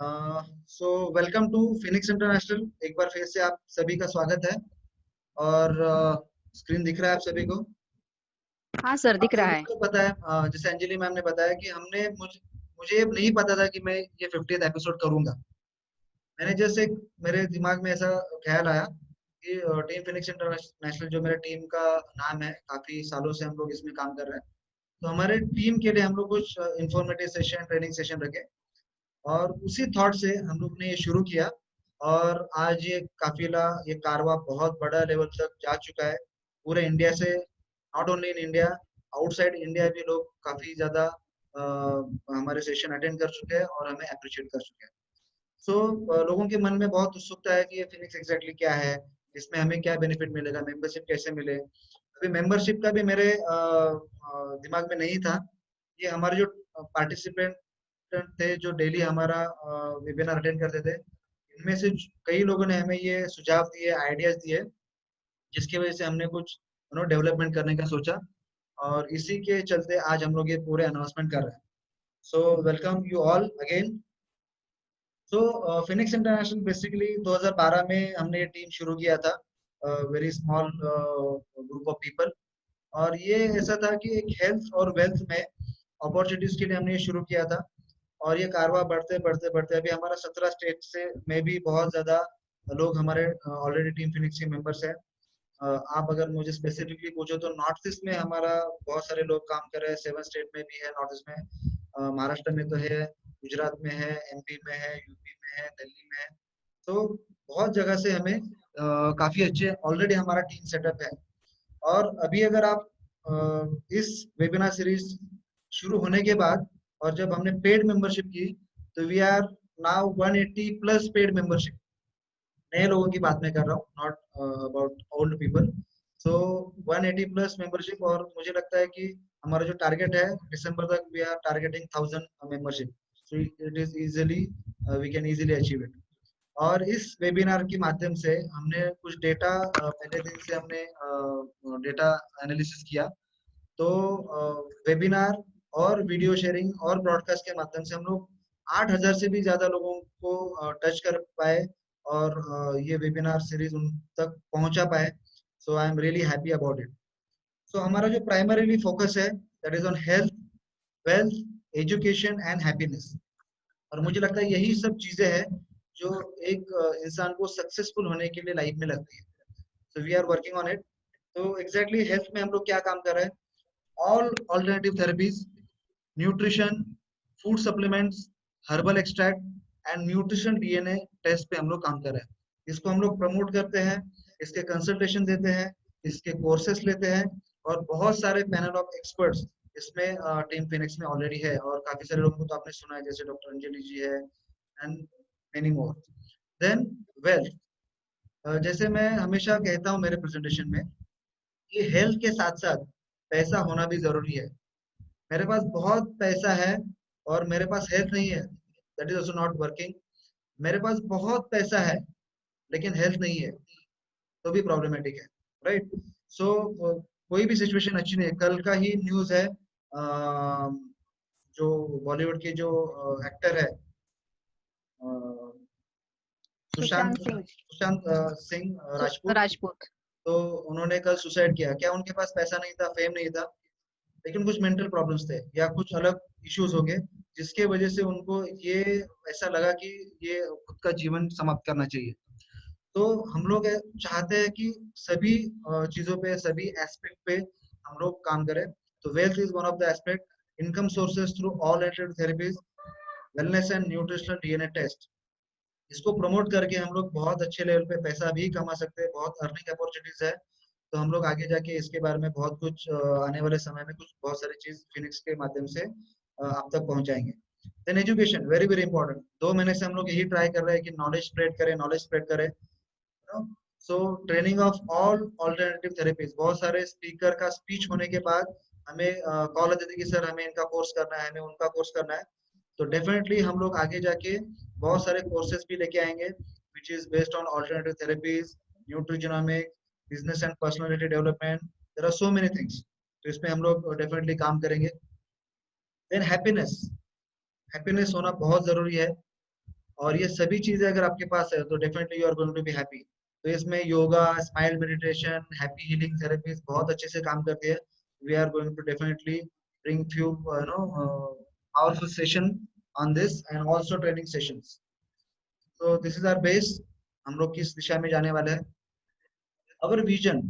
So welcome to Phoenix International. एक बार फिर से आप सभी का स्वागत है। और स्क्रीन दिख रहा है आप सभी को? हाँ सर, आप दिख रहा सभी है। को पता है, जैसे अंजलि मैम ने बताया कि मुझे नहीं पता था कि मैं ये 50th एपिसोड करूंगा। मैंने जैसे मेरे दिमाग में ऐसा ख्याल आया कि टीम फिनिक्स इंटरनेशनल जो मेरा टीम का नाम है, काफी सालों से हम लोग इसमें काम कर रहे हैं। तो हमारे टीम के लिए हम लोग कुछ इंफॉर्मेटिव सेशन, ट्रेनिंग सेशन रखे और उसी थॉट से हम लोग ने ये शुरू किया। और आज ये काफिला, ये कारवां बहुत बड़ा लेवल तक जा चुका है। पूरे इंडिया से, not only in India, outside India भी लोग काफी ज्यादा हमारे सेशन अटेंड कर चुके हैं और हमें अप्रिशिएट कर चुके हैं। सो लोगों के मन में बहुत उत्सुकता है कि ये फिनिक्स एग्जैक्टली क्या है, इसमें हमें क्या बेनिफिट मिलेगा, मेंबरशिप कैसे मिले। अभी मेंबरशिप का भी मेरे दिमाग में नहीं था। ये हमारे जो पार्टिसिपेंट थे, जो डेली हमारा वेबिनार अटेंड करते थे, इनमें से कई लोगों ने हमें ये सुझाव दिए, आइडियाज दिए, जिसकी वजह से हमने कुछ डेवलपमेंट करने का सोचा। और इसी के चलते आज हम लोग ये पूरे अनाउंसमेंट कर रहे हैं। So welcome you all again. So Phoenix international basically 2012 में हमने ये टीम शुरू किया था, very small group of people. और ये ऐसा था कि एक हेल्थ और वेल्थ में अपॉर्चुनिटीज के लिए हमने ये शुरू किया था। और ये कारवा बढ़ते बढ़ते बढ़ते अभी हमारा 17 स्टेट से में भी बहुत ज्यादा लोग हमारे ऑलरेडी टीम फिनिक्स के मेंबर्स हैं। आप अगर मुझे स्पेसिफिकली पूछो तो नॉर्थ ईस्ट में हमारा बहुत सारे लोग काम कर रहे हैं, 7 स्टेट में भी है नॉर्थ ईस्ट में। महाराष्ट्र में तो है, गुजरात में है, एमपी में है, यूपी में है, दिल्ली में है। तो बहुत जगह से हमें काफी अच्छे ऑलरेडी हमारा टीम सेटअप है। और अभी अगर आप इस वेबिनार सीरीज शुरू होने के बाद और जब हमने पेड मेंबरशिप की, तो we are now 180 plus paid membership. नए लोगों की बात मैं कर रहा हूँ, not about old people. So 180 plus membership. और मुझे लगता है कि हमारा जो टारगेट है दिसंबर तक, we are targeting 1000 membership. So it is easily, we can easily achieve it. और इस वेबिनार के माध्यम से हमने कुछ डेटा, पहले दिन से हमने डेटा एनालिसिस किया। तो वेबिनार और वीडियो शेयरिंग और ब्रॉडकास्ट के माध्यम से हम लोग 8000 से भी ज्यादा लोगों को टच कर पाए और ये वेबिनार सीरीज उन तक पहुंचा पाए। So I am really happy about it. So हमारा जो प्राइमरीली फोकस है, that is on health, wealth, education and happiness. और मुझे लगता है यही सब चीजें हैं जो एक इंसान को सक्सेसफुल होने के लिए लाइफ में लगती है। So we are working on it. तो एग्जैक्टली हेल्थ में हम लोग क्या काम कर रहे हैं? All alternative therapies, nutrition, food supplements, herbal extract and nutrition DNA test पे हम लोग काम कर रहे हैं। इसको हम लोग प्रमोट करते हैं, इसके कंसल्टेशन देते हैं, इसके कोर्सेस लेते हैं। और बहुत सारे पैनल ऑफ एक्सपर्ट्स इसमें टीम फिनिक्स में ऑलरेडी है। और काफी सारे लोगों को तो आपने सुना है, जैसे डॉक्टर अंजलि जी है and many more. Then wealth, जैसे मैं हमेशा कहता हूँ मेरे प्रेजेंटेशन में, कि हेल्थ के साथ साथ पैसा होना भी जरूरी है। मेरे पास बहुत पैसा है और मेरे पास हेल्थ नहीं है, that is also not working. मेरे पास बहुत पैसा है लेकिन हेल्थ नहीं है, तो भी प्रॉब्लमेटिक है, राइट? सो कोई भी सिचुएशन अच्छी नहीं है। कल का ही न्यूज है, जो बॉलीवुड के जो एक्टर है, अ, सुशांत सुशांत सिंह सुशांत सिंह राजपूत। राजपूत। तो उन्होंने कल सुसाइड किया। क्या उनके पास पैसा नहीं था, फेम नहीं था? लेकिन कुछ मेंटल प्रॉब्लम्स थे या कुछ अलग इश्यूज हो गए, जिसके वजह से उनको ये ऐसा लगा कि ये खुद का जीवन समाप्त करना चाहिए। तो हम लोग चाहते हैं कि सभी चीजों पे, सभी एस्पेक्ट पे हम लोग काम करें। तो wealth is one of the aspect, income sources through all alternative therapies, wellness and nutritional DNA test. इसको प्रमोट करके हम लोग बहुत अच्छे लेवल पे पैसा भी कमा सकते हैं, बहुत अर्निंग अपॉर्चुनिटीज है। तो हम लोग आगे जाके इसके बारे में बहुत कुछ आने वाले समय में कुछ बहुत सारी चीज फिनिक्स के माध्यम से आप तक पहुंचाएंगे। Then education, very very important. 2 महीने से हम लोग यही ट्राई कर रहे हैं कि नॉलेज स्प्रेड करें, नॉलेज स्प्रेड करें। So training of all alternative therapies, बहुत सारे स्पीकर का स्पीच होने के बाद हमें कॉल आती थी कि सर हमें इनका कोर्स करना है, हमें उनका कोर्स करना है। तो डेफिनेटली हम लोग आगे जाके बहुत सारे कोर्सेज भी लेके आएंगे, which is based on alternative therapies, nutrigenomic, business and personality development. There are so many things. तो इसमें हम लोग डेफिनेटली काम करेंगे। देन हैप्पीनेस, हैप्पीनेस होना बहुत जरूरी है। और ये सभी चीजें अगर आपके पास है तो definitely you are going to be happy. तो इसमें yoga, smile meditation, happy healing therapies बहुत अच्छे से काम करती है। We are going to definitely bring few powerful session on this and also training sessions. तो दिस इज आवर बेस, हम लोग किस दिशा में जाने वाले हैं। अवर विजन,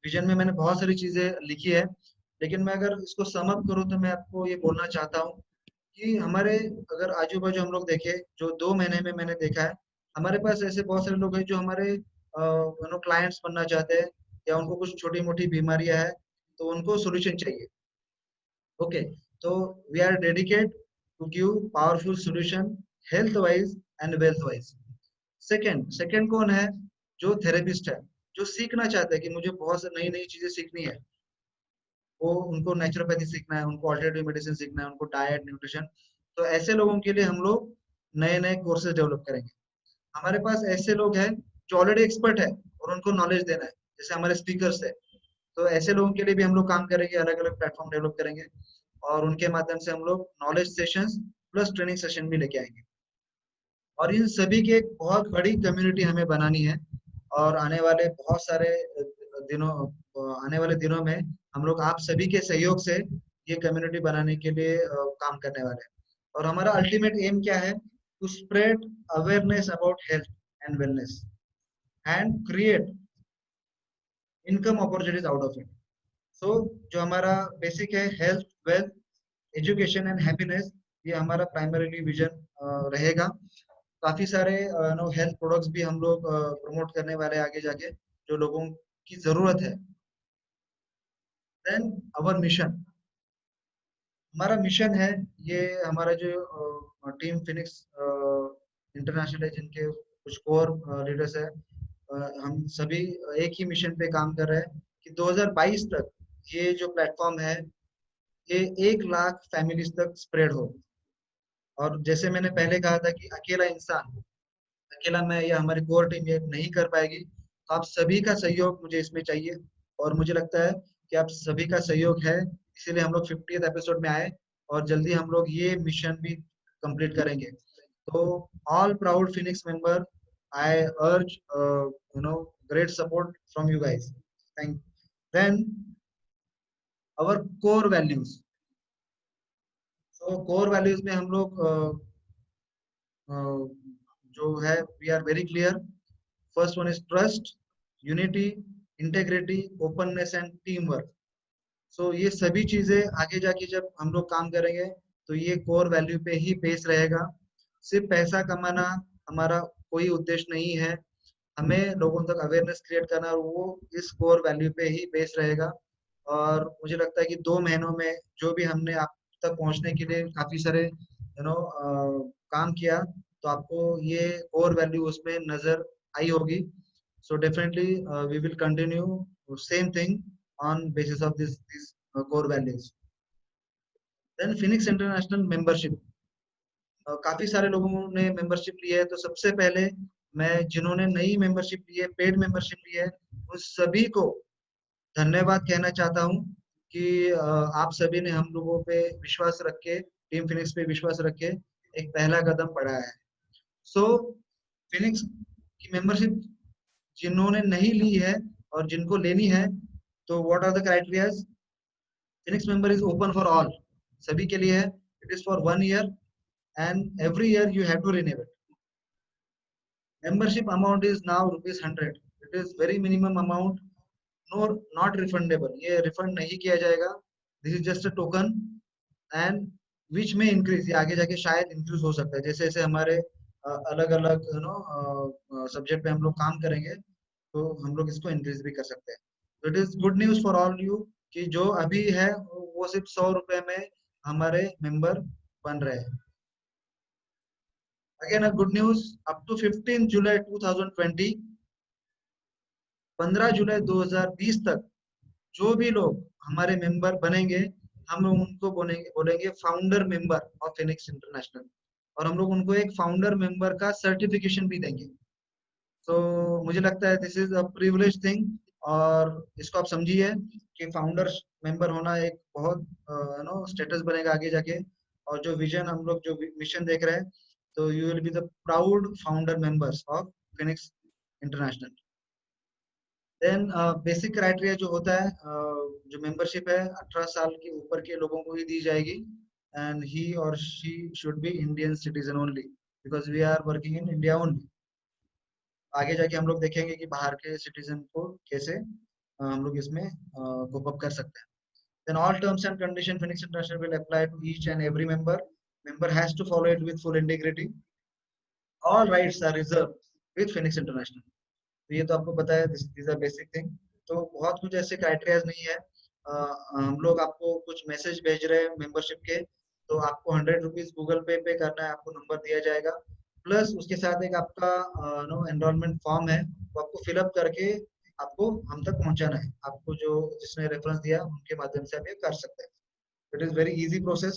विजन में मैंने बहुत सारी चीजें लिखी है, लेकिन मैं अगर इसको सम अप करूँ तो मैं आपको ये बोलना चाहता हूँ कि हमारे अगर आजू बाजू हम लोग देखें, जो 2 महीने में मैंने देखा है, हमारे पास ऐसे बहुत सारे लोग हैं जो हमारे क्लाइंट्स बनना चाहते हैं, या उनको कुछ छोटी मोटी बीमारियां है, तो उनको सोल्यूशन चाहिए। ओके, तो we are dedicate to give powerful solution, health wise and wealth wise. Second कौन है? जो थेरेपिस्ट है, जो सीखना चाहते हैं कि मुझे बहुत से नई नई चीजें सीखनी है, वो उनको नेचुरोपैथी सीखना है, उनको ऑल्टरनेटिव मेडिसिन सीखना है, उनको डाइट, न्यूट्रिशन। तो ऐसे लोगों के लिए हम लोग नए नए कोर्सेज डेवलप करेंगे। हमारे पास ऐसे लोग हैं जो ऑलरेडी एक्सपर्ट है और उनको नॉलेज देना है, जैसे हमारे स्पीकर्स है। तो ऐसे लोगों के लिए भी हम लोग काम करेंगे, अलग अलग प्लेटफॉर्म डेवलप करेंगे, और उनके माध्यम से हम लोग knowledge sessions plus training session भी लेके आएंगे। और इन सभी की एक बहुत बड़ी कम्युनिटी हमें बनानी है। और आने वाले बहुत सारे दिनों आने वाले दिनों में हम लोग आप सभी के सहयोग से ये कम्युनिटी बनाने के लिए काम करने वाले हैं। और हमारा अल्टीमेट एम क्या है? To spread awareness about health and wellness and create income opportunities out of it. So जो हमारा बेसिक है, health, wealth, education and happiness, ये हमारा प्राइमरीली विजन रहेगा। काफी सारे नो हेल्थ प्रोडक्ट्स भी हम लोग प्रमोट करने वाले हैं आगे जाके, जो लोगों की जरूरत है। देन अवर मिशन, हमारा मिशन है, ये हमारा जो टीम फिनिक्स इंटरनेशनल है, जिनके कुछ कोर लीडर्स है, हम सभी एक ही मिशन पे काम कर रहे हैं कि 2022 तक ये जो प्लेटफॉर्म है, ये 1 लाख फैमिलीज तक स्प्रेड हो। और जैसे मैंने पहले कहा था कि अकेला इंसान, अकेला मैं या हमारी कोर टीम ये नहीं कर पाएगी, तो आप सभी का सहयोग मुझे इसमें चाहिए। और मुझे लगता है कि आप सभी का सहयोग है, इसीलिए हम लोग 50th एपिसोड में आए, और जल्दी हम लोग ये मिशन भी कंप्लीट करेंगे। तो all proud Phoenix member, I urge great support from you guys. Thank then our core values. तो कोर वैल्यूज में हम लोग जो है, we are very clear. First one is trust, unity, integrity, openness and team work. So ये सभी चीजें आगे जाके जब हम लोग काम करेंगे, तो ये कोर वैल्यू पे ही बेस रहेगा। सिर्फ पैसा कमाना हमारा कोई उद्देश्य नहीं है, हमें लोगों तक अवेयरनेस क्रिएट करना, और वो इस कोर वैल्यू पे ही बेस रहेगा। और मुझे लगता है कि 2 महीनों में जो भी हमने आप तक पहुंचने के लिए काफी सारे काम किया, तो आपको ये कोर वैल्यू उसमें नजर आई होगी। So definitely we will continue same thing on basis of this core values. Then Phoenix International membership, काफी सारे लोगों ने मेंबरशिप ली है। तो सबसे पहले मैं, जिन्होंने नई मेंबरशिप ली है, पेड मेंबरशिप ली है, उन सभी को धन्यवाद कहना चाहता हूँ कि आप सभी ने हम लोगों पे विश्वास रख के, टीम फिनिक्स पे विश्वास रख के एक पहला कदम बढ़ाया है। सो फिनिक्स की मेंबरशिप जिन्होंने नहीं ली है और जिनको लेनी है, तो what are the criterias? Phoenix member is open for all, सभी के लिए है। It is for 1 year and every year you have to renew it. Membership amount is now rupees 100. It is very minimum amount, no, not refundable. ये refund नहीं किया जाएगा। This is just a token and which may increase, ये आगे जाके शायद increase हो सकता है, जैसे जैसे हमारे अलग अलग सब्जेक्ट पे हम लोग काम करेंगे, तो हम लोग इसको इंक्रीज भी कर सकते हैं। तो it is good news for all you कि जो अभी है वो सिर्फ 100 रुपए में हमारे मेंबर बन रहे हैं। Again, a good news, up to 15 July 2020, 15 जुलाई 2020 तक जो भी लोग हमारे मेंबर बनेंगे, हम लोग उनको बोलेंगे बोलेंगे founder member of Phoenix international, और हम लोग उनको एक फाउंडर मेंबर का सर्टिफिकेशन भी देंगे। तो मुझे लगता है this is a privilege thing, और इसको आप समझिए कि फाउंडर मेंबर होना एक बहुत स्टेटस बनेगा आगे जाके। और जो विजन हम लोग, जो मिशन देख रहे हैं, तो you will be the proud founder members of Phoenix International. Then basic criteria जो होता है, जो मेंबरशिप है 18 साल के ऊपर के लोगों को ही दी जाएगी, एंड ही और she should be Indian citizen only, because we are working in India only. आगे जाके हम लोग देखेंगे कि बाहर के सिटीजन को कैसे हम लोग इसमें कोप अप कर सकते हैं। Then all terms and conditions Phoenix International will apply to each and every member. Member has to follow it with full integrity. All rights are reserved with Phoenix International. तो ये तो आपको पता है, these are basic thing। तो बहुत कुछ ऐसे क्राइटेरियाज नहीं है। हम लोग आपको कुछ मैसेज भेज रहे हैं मेंबरशिप के, तो आपको 100 रुपीज गूगल पे करना है, आपको नंबर दिया जाएगा। प्लस उसके साथ एक आपका नो एनरोलमेंट फॉर्म है, वो आपको फिलअप करके आपको हम तक पहुंचाना है। आपको जो जिसने रेफरेंस दिया उनके माध्यम से आप ये कर सकते हैं। It is very easy process.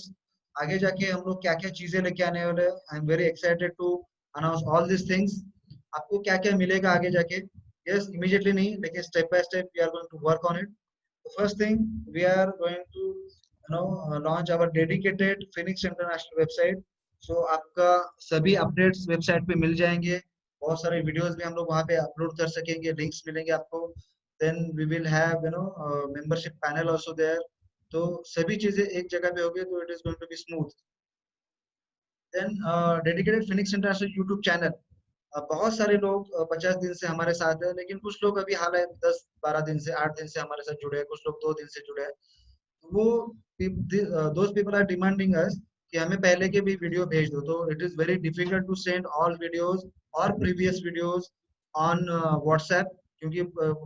आगे जाके हम लोग क्या क्या चीजें लेके आने वाले हैं, I am very excited to announce all this things. आपको क्या क्या मिलेगा आगे जाके, यस इमीडिएटली नहीं, लेकिन step by step we are going to work on it. First thing, we are going to launch our dedicated Phoenix international website. So आपका सभी अपडेट्स वेबसाइट पे मिल जाएंगे। बहुत सारे वीडियोस भी हम लोग वहाँ पे अपलोड कर सकेंगे, लिंक्स मिलेंगे आपको। Then we will have membership panel also there. तो सभी चीजें एक जगह पे होगी, तो it is going to be smooth. Then dedicated Phoenix International YouTube channel. बहुत सारे लोग 50 दिन से हमारे साथ है, लेकिन कुछ लोग अभी हाल है 10-12 दिन से 8 दिन से हमारे साथ जुड़े हैं, कुछ लोग 2 दिन से जुड़े हैं। तो वो those people are demanding us कि हमें पहले के भी वीडियो भेज दो। तो it is very difficult to send all videos और प्रीवियस वीडियोस ऑन व्हाट्सएप, क्योंकि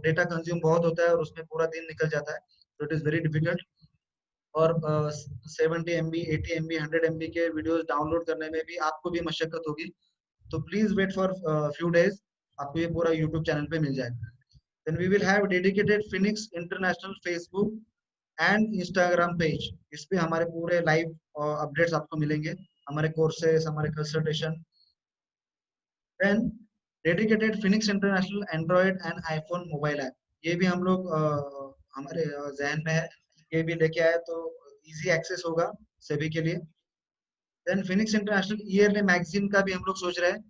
डेटा कंज्यूम बहुत होता है और उसमें पूरा दिन निकल जाता है। तो इट इज वेरी डिफिकल्ट। और 70 MB 80 MB 100 MB के वीडियोस डाउनलोड करने में भी आपको भी मशक्कत होगी। तो please wait for few days, आपको ये पूरा यूट्यूब चैनल पे मिल जाएगा। Then we will have dedicated Phoenix International Facebook and Instagram page. इस पे हमारे पूरे लाइव अपडेट्स आपको मिलेंगे, हमारे कोर्सेस, हमारे consultation. Then dedicated Phoenix International Android and iPhone mobile app. ये भी हम लोग हमारे जहन में है, ये भी लेके आए तो इजी एक्सेस होगा सभी के लिए। Then Phoenix International yearly magazine का भी हम लोग सोच रहे हैं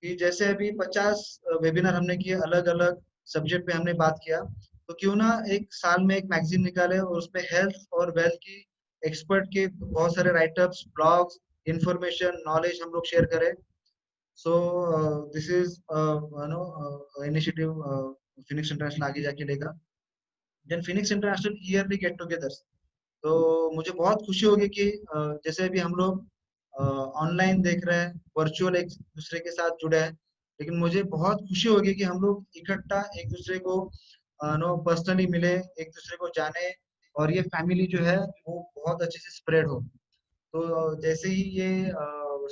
कि जैसे अभी 50 वेबिनार हमने किए, अलग अलग सब्जेक्ट पे हमने बात किया, तो क्यों ना एक साल में एक मैगजीन निकाले और उसपे हेल्थ और वेल्थ की एक्सपर्ट के बहुत सारे राइटअप्स, ब्लॉग्स, इंफॉर्मेशन, नॉलेज हम लोग शेयर करें। So this is no initiative Phoenix International आगे जाके लेगा। Then Phoenix International yearly get together. तो मुझे बहुत खुशी होगी कि जैसे अभी हम लोग ऑनलाइन देख रहे हैं, वर्चुअल एक दूसरे के साथ जुड़े हैं, लेकिन मुझे बहुत खुशी होगी कि हम लोग इकट्ठा एक दूसरे को नो पर्सनली मिले, एक दूसरे को जाने, और ये फैमिली जो है वो बहुत अच्छे से स्प्रेड हो। तो जैसे ही ये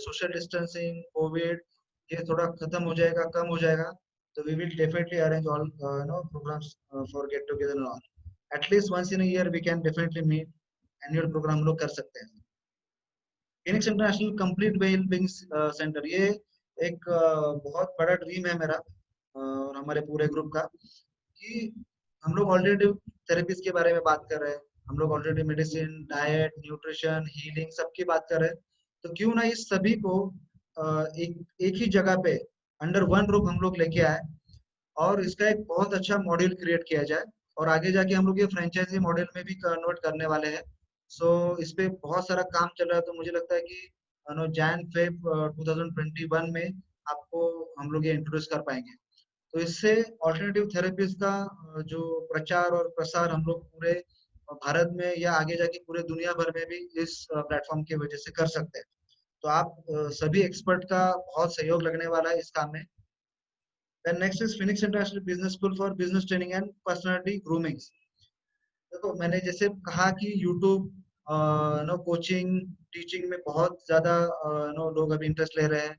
सोशल डिस्टेंसिंग, कोविड, ये थोड़ा खत्म हो जाएगा, कम हो जाएगा, तो we will definitely arrange all no programs for get together all. At least once in a year we can definitely meet, annual program हम लोग कर सकते हैं। Phoenix International complete well being centre, ये एक बहुत बड़ा ड्रीम है मेरा और हमारे पूरे ग्रुप का, कि हम लोग ऑलरेडी थेरेपीज के बारे में बात कर रहे हैं, हम लोग already medicine, diet, nutrition, healing सबकी बात कर रहे हैं। तो क्यों ना इस सभी को एक ही जगह पे अंडर वन रूफ हम लोग लेके आए और इसका एक बहुत अच्छा मॉड्यूल क्रिएट किया जाए, और आगे जाके हम लोग ये फ्रेंचाइजी मॉडल में भी कन्वर्ट करने वाले हैं। सो इस पे बहुत सारा काम चल रहा है, तो मुझे लगता है कि जैन फेब 2021 में आपको हम लोग ये इंट्रोड्यूस कर पाएंगे। तो इससे ऑल्टरनेटिव थेरेपीज का जो प्रचार और प्रसार हम लोग पूरे भारत में या आगे जाके पूरे दुनिया भर में भी इस प्लेटफॉर्म की वजह से कर सकते हैं। तो आप सभी एक्सपर्ट का बहुत सहयोग लगने वाला है इस काम में। Then next is Phoenix International Business School for Business Training and Personality Grooming। देखो मैंने जैसे कहा कि YouTube नो कोचिंग, टीचिंग में बहुत ज्यादा नो लोग अभी इंटरेस्ट ले रहे हैं,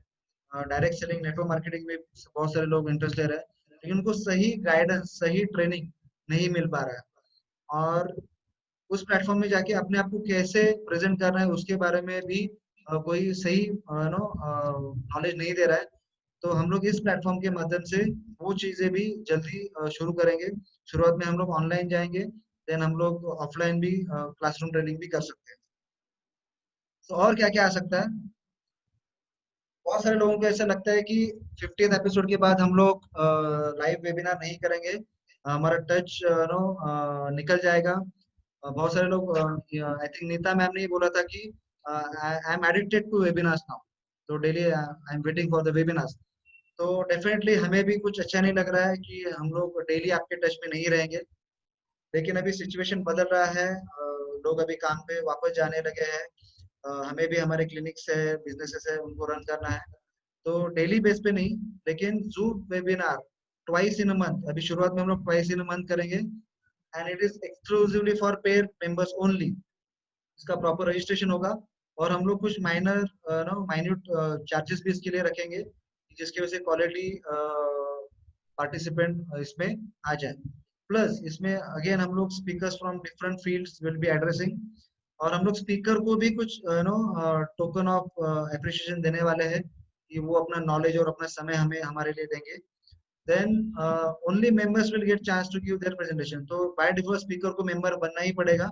डायरेक्ट सेलिंग, नेटवर्क मार्केटिंग में बहुत सारे लोग इंटरेस्ट ले रहे हैं, लेकिन उनको सही गाइडेंस, सही ट्रेनिंग नहीं मिल पा रहा है। और उस प्लेटफॉर्म में जाके अपने आप को कैसे प्रेजेंट करना है उसके बारे में भी कोई सही नो नॉलेज नहीं दे रहा है। तो हम लोग इस प्लेटफॉर्म के माध्यम से वो चीजें भी जल्दी शुरू करेंगे। शुरुआत में हम लोग ऑनलाइन जाएंगे, देन हम लोग ऑफलाइन भी क्लासरूम ट्रेनिंग भी कर सकते हैं। तो और क्या क्या आ सकता है? बहुत सारे लोगों को ऐसा लगता है कि 50th एपिसोड के बाद हम लोग लाइव वेबिनार नहीं करेंगे, हमारा टच नो निकल जाएगा। बहुत सारे लोग, आई थिंक नीता मैम ने ये बोला था कि I am addicted to webinars now, तो daily I am waiting for the webinars. तो डेफिनेटली हमें भी कुछ अच्छा नहीं लग रहा है कि हम लोग डेली आपके टच में नहीं रहेंगे, लेकिन अभी सिचुएशन बदल रहा है, लोग अभी काम पे वापस जाने लगे हैं, हमें भी हमारे क्लिनिक्स है, बिजनेसेस है, उनको रन करना है। तो डेली बेस पे नहीं, लेकिन zoom webinar twice in a month, अभी शुरुआत में हम लोग ट्वाइस इन अ मंथ करेंगे, and it is exclusively for paid members only. इसका प्रॉपर रजिस्ट्रेशन होगा, और हम लोग कुछ माइनर नो माइन्यूट चार्जेस भी इसके लिए रखेंगे, जिसकी वजह से क्वालिटी पार्टिसिपेंट इसमें आ जाए। प्लस इसमें अगेन हम लोग speakers from different fields will be addressing, और हम लोग स्पीकर को भी कुछ नो टोकन ऑफ अप्रिशिएशन देने वाले हैं कि वो अपना नॉलेज और अपना समय हमें हमारे लिए देंगे। Then only members will get chance to give their presentation. तो बाय डिफॉल्ट स्पीकर को मेंबर बनना ही पड़ेगा,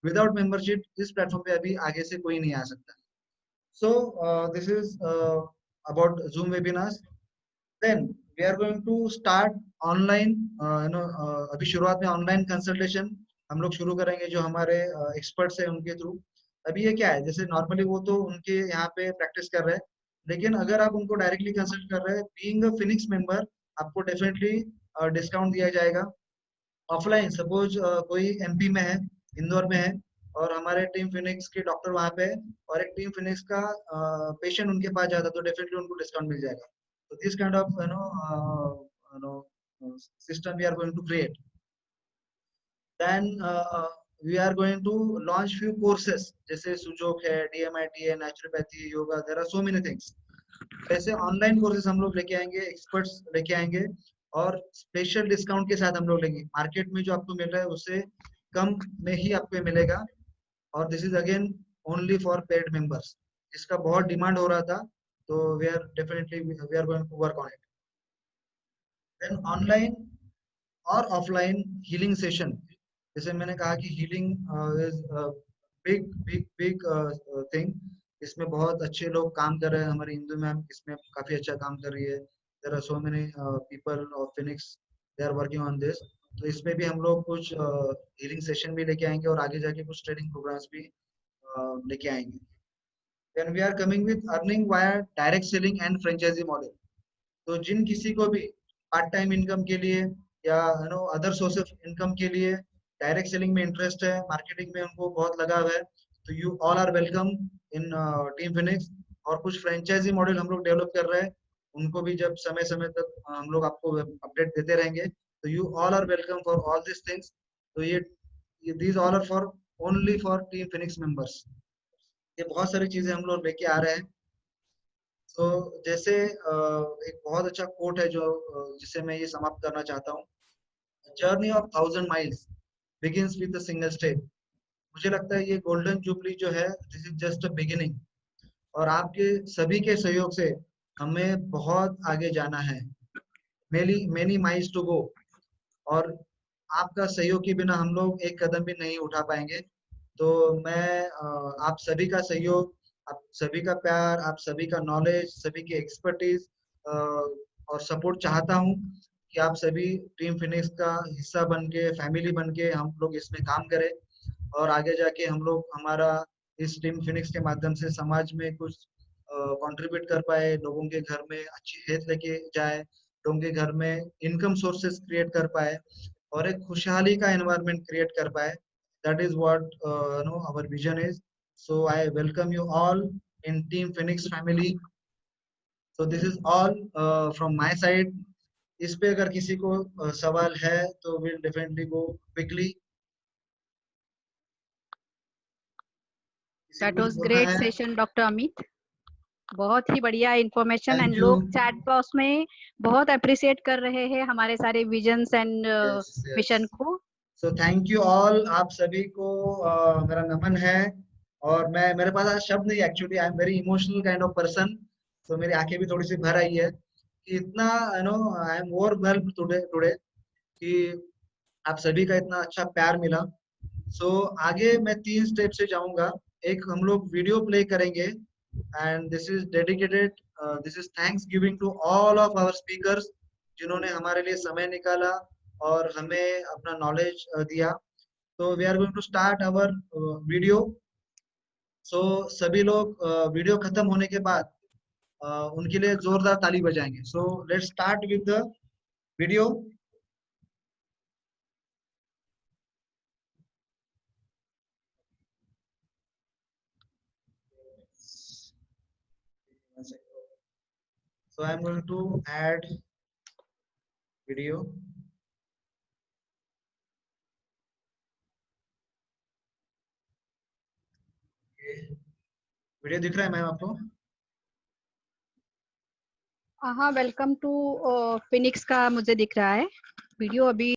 विदाउट मेंबरशिप इस प्लेटफॉर्म पे अभी आगे से कोई नहीं आ सकता। So this is about Zoom webinars. Then we are going to start online, अभी शुरुआत में ऑनलाइन कंसल्टेशन हम लोग शुरू करेंगे, जो हमारे एक्सपर्ट्स हैं उनके थ्रू। अभी ये क्या है, जैसे नॉर्मली वो तो उनके यहाँ पे प्रैक्टिस कर रहे हैं, लेकिन अगर आप उनको डायरेक्टली कंसल्ट कर रहे हैं बीइंग अ फिनिक्स मेंबर, आपको डेफिनेटली डिस्काउंट दिया जाएगा। ऑफलाइन सपोज कोई एमपी में है, इंदौर में है, और हमारे टीम फिनिक्स के डॉक्टर वहाँ पे है, और एक टीम फिनिक्स का पेशेंट उनके पास जाता है, तो डेफिनेटली उनको डिस्काउंट मिल जाएगा। तो this kind of system we are going to create. Then we are going to launch few courses, जैसे सुजोक है, डीएमआईटी है, naturopathy, yoga, there are so many things. ऐसे ऑनलाइन कोर्सेज हम लोग लेके आएंगे, एक्सपर्ट्स लेके आएंगे, और स्पेशल डिस्काउंट के साथ हम लोग लेंगे। मार्केट में जो आपको मिल रहा है उससे कम में ही आपको मिलेगा, और this is again only for paid members. इसका बहुत डिमांड हो रहा था, तो we are definitely we are going to work on it. Then online और ऑफलाइन हीलिंग सेशन, जैसे मैंने कहा कि healing is big big big thing. इसमें बहुत अच्छे लोग काम कर रहे हैं, हमारी इंदु मैम इसमें काफी अच्छा काम कर रही है। There are so many people of Phoenix, they are working on this. तो इसमें भी हम लोग कुछ हीलिंग सेशन भी लेके आएंगे, और आगे जाके कुछ ट्रेनिंग प्रोग्राम्स भी लेके आएंगे। Then we are coming with earning via direct selling and franchisee model. तो जिन किसी को भी पार्ट टाइम इनकम के लिए या अदर सोर्स ऑफ इनकम के लिए डायरेक्ट सेलिंग में इंटरेस्ट है, मार्केटिंग में उनको बहुत लगाव है, तो you all are welcome in team Phoenix. और कुछ फ्रेंचाइजी मॉडल हम लोग डेवलप कर रहे हैं, उनको भी जब समय समय तक हम लोग आपको अपडेट देते रहेंगे। तो you all are welcome for all this things. तो ये these all are for only for team Phoenix members. ये बहुत सारी चीजें हम लोग लेके आ रहे हैं। तो जैसे एक बहुत अच्छा कोट है जो जिसे मैं ये समाप्त करना चाहता हूँ, journey of 1000 miles begins with a single step. मुझे लगता है ये गोल्डन जुबली जो है, this is just a beginning, और आपके सभी के सहयोग से हमें बहुत आगे जाना है, many many miles to go. और आपका सहयोग के बिना हम लोग एक कदम भी नहीं उठा पाएंगे। तो मैं आप सभी का सहयोग, आप सभी का प्यार, आप सभी का नॉलेज, सभी की एक्सपर्टीज और सपोर्ट चाहता हूँ कि आप सभी टीम फिनिक्स का हिस्सा बन के, फैमिली बन के हम लोग इसमें काम करें, और आगे जाके हम लोग हमारा इस टीम फिनिक्स के माध्यम से समाज में कुछ कंट्रीब्यूट कर पाए, लोगों के घर में अच्छी हेल्थ लेके जाए, लोगों के घर में इनकम सोर्सेस क्रिएट कर पाए, और एक खुशहाली का एनवायरनमेंट क्रिएट कर पाए। That is what no our vision is. So I welcome you all in team Phoenix family. So this is all from my side. इस पे अगर किसी को सवाल है तो विल डेफिनेटली गो क्विकली। किसी को दैट कुछ वाज बोलना ग्रेट है? Session doctor Amit. बहुत ही बढ़िया इंफॉर्मेशन, थैंक एंड यू। लोग चैट बॉक्स में बहुत अप्रिशिएट कर रहे हैं हमारे सारे visions and yes yes. Mission को। सो थैंक यू ऑल, आप सभी को मेरा नमन है। और मैं, मेरे पास आज शब्द नहीं, actually I am very emotional kind of person. तो मेरी आंखें भी थोड़ी सी भर आई है कि इतना I am overwhelmed today today कि आप सभी का इतना अच्छा प्यार मिला। सो आगे मैं 3 स्टेप से जाऊंगा। एक हम लोग वीडियो प्ले करेंगे, and this is dedicated this is thanks giving to all of our speakers जिन्होंने हमारे लिए समय निकाला और हमें अपना नॉलेज दिया। तो we are going to start our video. So सभी लोग वीडियो खत्म होने के बाद उनके लिए जोरदार ताली बजाएंगे। So let's start with the video. So I'm going to add video. Video दिख रहा है मैम आपको? हाँ, वेलकम टू फिनिक्स का मुझे दिख रहा है वीडियो अभी